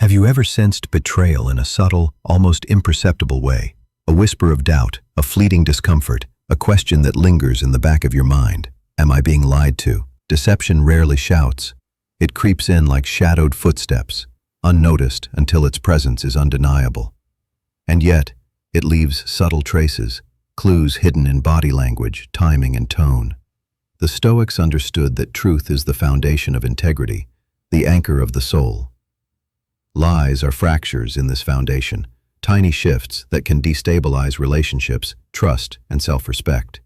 Have you ever sensed betrayal in a subtle, almost imperceptible way? A whisper of doubt, a fleeting discomfort, a question that lingers in the back of your mind. Am I being lied to? Deception rarely shouts. It creeps in like shadowed footsteps, unnoticed until its presence is undeniable. And yet, it leaves subtle traces, clues hidden in body language, timing, and tone. The Stoics understood that truth is the foundation of integrity, the anchor of the soul. Lies are fractures in this foundation, tiny shifts that can destabilize relationships, trust, and self-respect.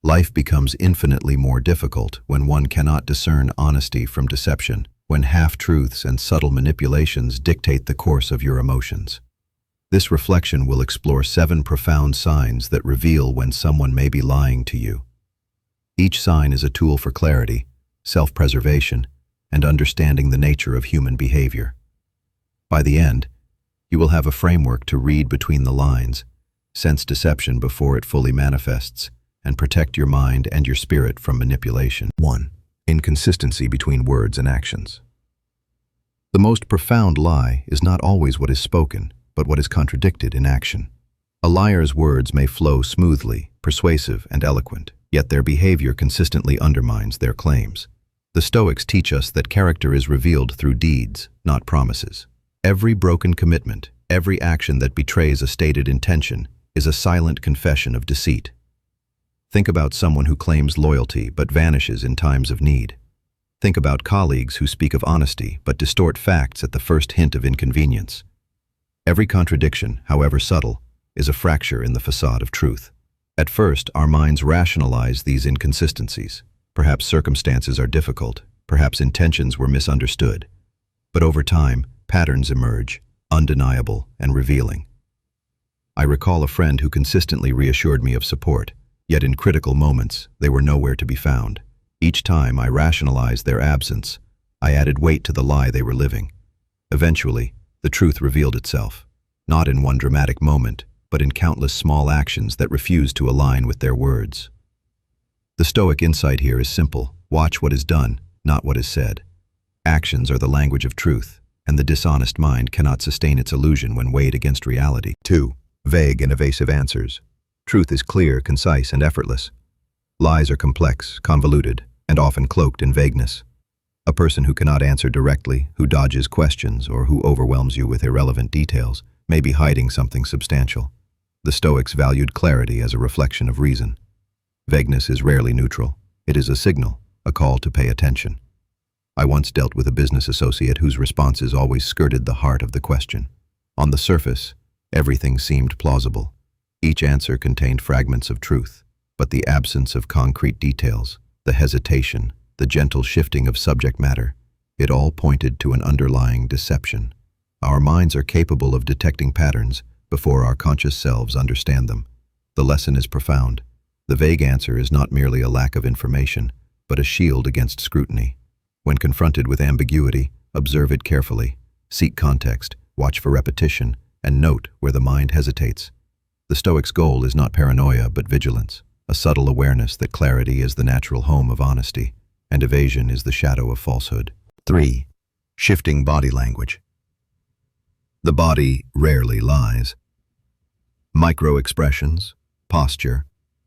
Life becomes infinitely more difficult when one cannot discern honesty from deception, when half-truths and subtle manipulations dictate the course of your emotions. This reflection will explore 7 profound signs that reveal when someone may be lying to you. Each sign is a tool for clarity, self-preservation, and understanding the nature of human behavior. By the end, you will have a framework to read between the lines, sense deception before it fully manifests, and protect your mind and your spirit from manipulation. 1. Inconsistency between words and actions. The most profound lie is not always what is spoken, but what is contradicted in action. A liar's words may flow smoothly, persuasive, and eloquent, yet their behavior consistently undermines their claims. The Stoics teach us that character is revealed through deeds, not promises. Every broken commitment, every action that betrays a stated intention, is a silent confession of deceit. Think about someone who claims loyalty but vanishes in times of need. Think about colleagues who speak of honesty but distort facts at the first hint of inconvenience. Every contradiction, however subtle, is a fracture in the facade of truth. At first, our minds rationalize these inconsistencies. Perhaps circumstances are difficult, perhaps intentions were misunderstood. But over time, patterns emerge, undeniable and revealing. I recall a friend who consistently reassured me of support, yet in critical moments, they were nowhere to be found. Each time I rationalized their absence, I added weight to the lie they were living. Eventually, the truth revealed itself, not in one dramatic moment, but in countless small actions that refused to align with their words. The Stoic insight here is simple. Watch what is done, not what is said. Actions are the language of truth, and the dishonest mind cannot sustain its illusion when weighed against reality. 2. Vague and evasive answers. Truth is clear, concise, and effortless. Lies are complex, convoluted, and often cloaked in vagueness. A person who cannot answer directly, who dodges questions, or who overwhelms you with irrelevant details may be hiding something substantial. The Stoics valued clarity as a reflection of reason. Vagueness is rarely neutral. It is a signal, a call to pay attention. I once dealt with a business associate whose responses always skirted the heart of the question. On the surface, everything seemed plausible. Each answer contained fragments of truth, but the absence of concrete details, the hesitation, the gentle shifting of subject matter, it all pointed to an underlying deception. Our minds are capable of detecting patterns before our conscious selves understand them. The lesson is profound. The vague answer is not merely a lack of information, but a shield against scrutiny. When confronted with ambiguity, observe it carefully, seek context, watch for repetition, and note where the mind hesitates. The Stoics' goal is not paranoia but vigilance, a subtle awareness that clarity is the natural home of honesty, and evasion is the shadow of falsehood. 3. Shifting body language. The body rarely lies. Micro-expressions, posture,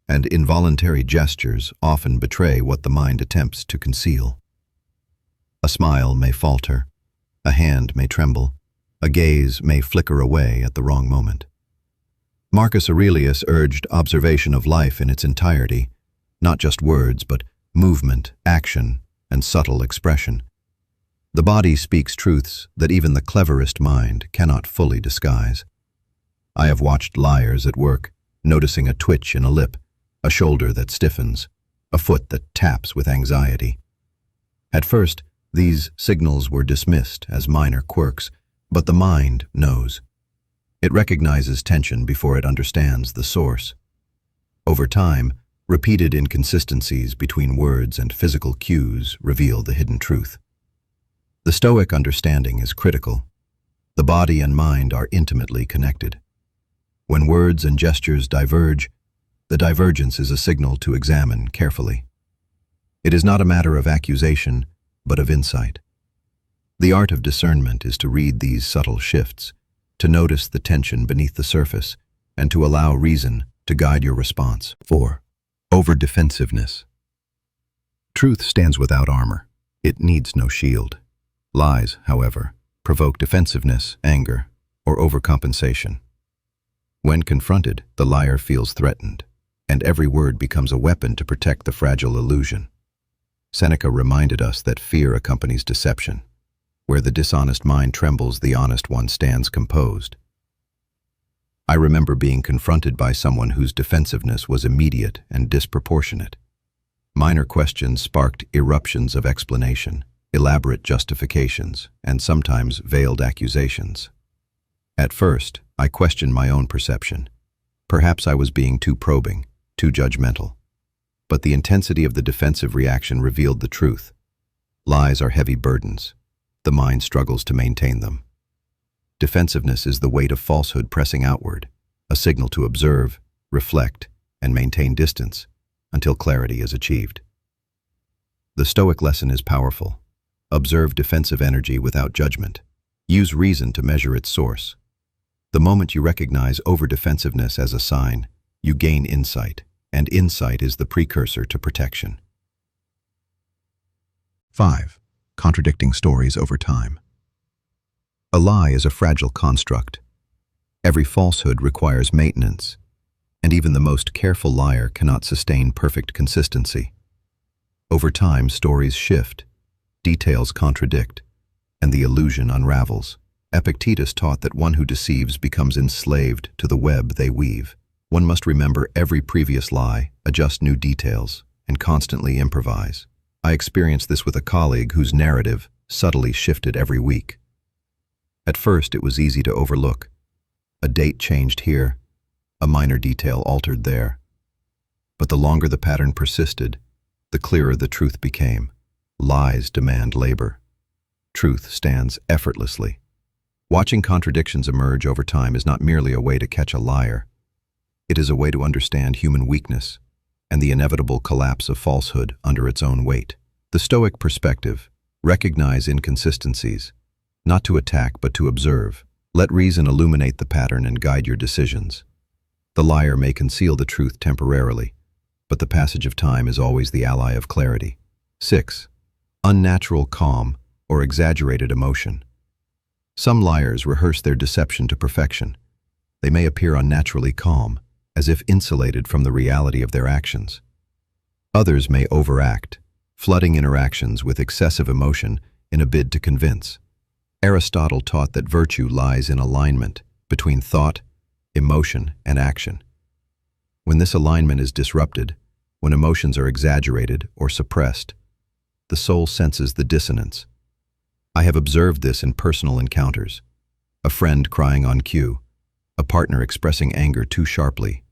and involuntary gestures often betray what the mind attempts to conceal. A smile may falter, a hand may tremble, a gaze may flicker away at the wrong moment. Marcus Aurelius urged observation of life in its entirety, not just words, but movement, action, and subtle expression. The body speaks truths that even the cleverest mind cannot fully disguise. I have watched liars at work, noticing a twitch in a lip, a shoulder that stiffens, a foot that taps with anxiety. At first, these signals were dismissed as minor quirks, but the mind knows. It recognizes tension before it understands the source. Over time, repeated inconsistencies between words and physical cues reveal the hidden truth. The Stoic understanding is critical. The body and mind are intimately connected. When words and gestures diverge, the divergence is a signal to examine carefully. It is not a matter of accusation, but of insight. The art of discernment is to read these subtle shifts, to notice the tension beneath the surface, and to allow reason to guide your response. 4. Over-defensiveness. Truth stands without armor. It needs no shield. Lies, however, provoke defensiveness, anger, or overcompensation. When confronted, the liar feels threatened, and every word becomes a weapon to protect the fragile illusion. Seneca reminded us that fear accompanies deception. Where the dishonest mind trembles, the honest one stands composed. I remember being confronted by someone whose defensiveness was immediate and disproportionate. Minor questions sparked eruptions of explanation, elaborate justifications, and sometimes veiled accusations. At first, I questioned my own perception. Perhaps I was being too probing, too judgmental. But the intensity of the defensive reaction revealed the truth. Lies are heavy burdens. The mind struggles to maintain them. Defensiveness is the weight of falsehood pressing outward, a signal to observe, reflect, and maintain distance until clarity is achieved. The Stoic lesson is powerful. Observe defensive energy without judgment. Use reason to measure its source. The moment you recognize over-defensiveness as a sign, you gain insight, and insight is the precursor to protection. 5. Contradicting stories over time. A lie is a fragile construct. Every falsehood requires maintenance, and even the most careful liar cannot sustain perfect consistency. Over time, stories shift, details contradict, and the illusion unravels. Epictetus taught that one who deceives becomes enslaved to the web they weave. One must remember every previous lie, adjust new details, and constantly improvise. I experienced this with a colleague whose narrative subtly shifted every week. At first, it was easy to overlook. A date changed here, a minor detail altered there. But the longer the pattern persisted, the clearer the truth became. Lies demand labor. Truth stands effortlessly. Watching contradictions emerge over time is not merely a way to catch a liar. It is a way to understand human weakness and the inevitable collapse of falsehood under its own weight. The Stoic perspective: recognize inconsistencies, not to attack but to observe. Let reason illuminate the pattern and guide your decisions. The liar may conceal the truth temporarily, but the passage of time is always the ally of clarity. 6. Unnatural calm or exaggerated emotion. Some liars rehearse their deception to perfection. They may appear unnaturally calm, as if insulated from the reality of their actions. Others may overact, flooding interactions with excessive emotion in a bid to convince. Aristotle taught that virtue lies in alignment between thought, emotion, and action. When this alignment is disrupted, when emotions are exaggerated or suppressed, the soul senses the dissonance. I have observed this in personal encounters. A friend crying on cue, a partner expressing anger too sharply,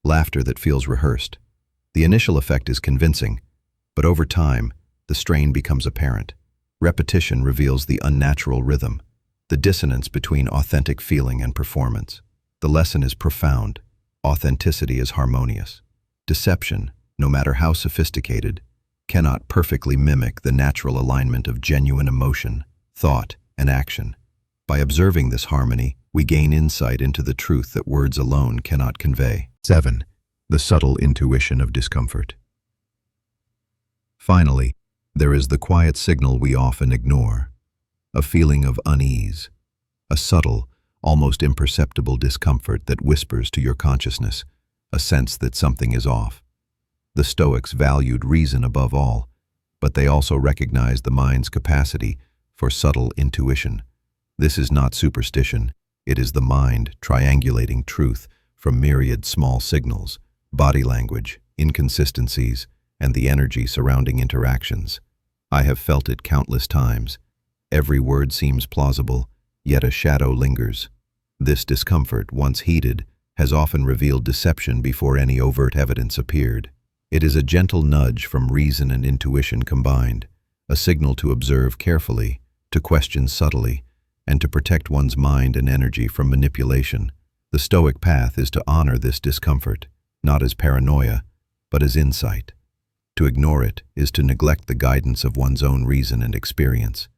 laughter that feels rehearsed. The initial effect is convincing, but over time, the strain becomes apparent. Repetition reveals the unnatural rhythm, the dissonance between authentic feeling and performance. The lesson is profound. Authenticity is harmonious. Deception, no matter how sophisticated, cannot perfectly mimic the natural alignment of genuine emotion, thought, and action. By observing this harmony, we gain insight into the truth that words alone cannot convey. 7. The subtle intuition of discomfort. Finally, there is the quiet signal we often ignore, a feeling of unease, a subtle, almost imperceptible discomfort that whispers to your consciousness, a sense that something is off. The Stoics valued reason above all, but they also recognized the mind's capacity for subtle intuition. This is not superstition, it is the mind triangulating truth from myriad small signals, body language, inconsistencies, and the energy surrounding interactions. I have felt it countless times. Every word seems plausible, yet a shadow lingers. This discomfort, once heeded, has often revealed deception before any overt evidence appeared. It is a gentle nudge from reason and intuition combined, a signal to observe carefully, to question subtly, and to protect one's mind and energy from manipulation. The Stoic path is to honor this discomfort, not as paranoia, but as insight. To ignore it is to neglect the guidance of one's own reason and experience.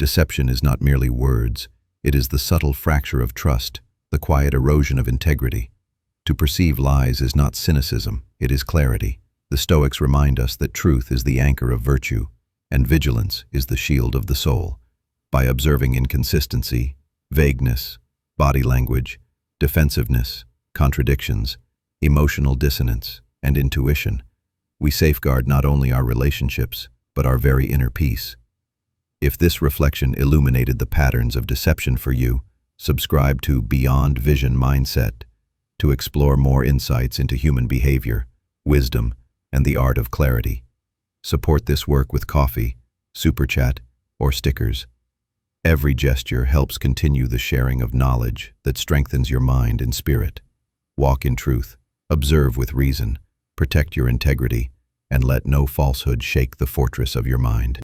Deception is not merely words, it is the subtle fracture of trust, the quiet erosion of integrity. To perceive lies is not cynicism, it is clarity. The Stoics remind us that truth is the anchor of virtue, and vigilance is the shield of the soul. By observing inconsistency, vagueness, body language, defensiveness, contradictions, emotional dissonance, and intuition, we safeguard not only our relationships, but our very inner peace. If this reflection illuminated the patterns of deception for you, subscribe to Beyond Vision Mindset to explore more insights into human behavior, wisdom, and the art of clarity. Support this work with coffee, super chat, or stickers. Every gesture helps continue the sharing of knowledge that strengthens your mind and spirit. Walk in truth, observe with reason, protect your integrity, and let no falsehood shake the fortress of your mind.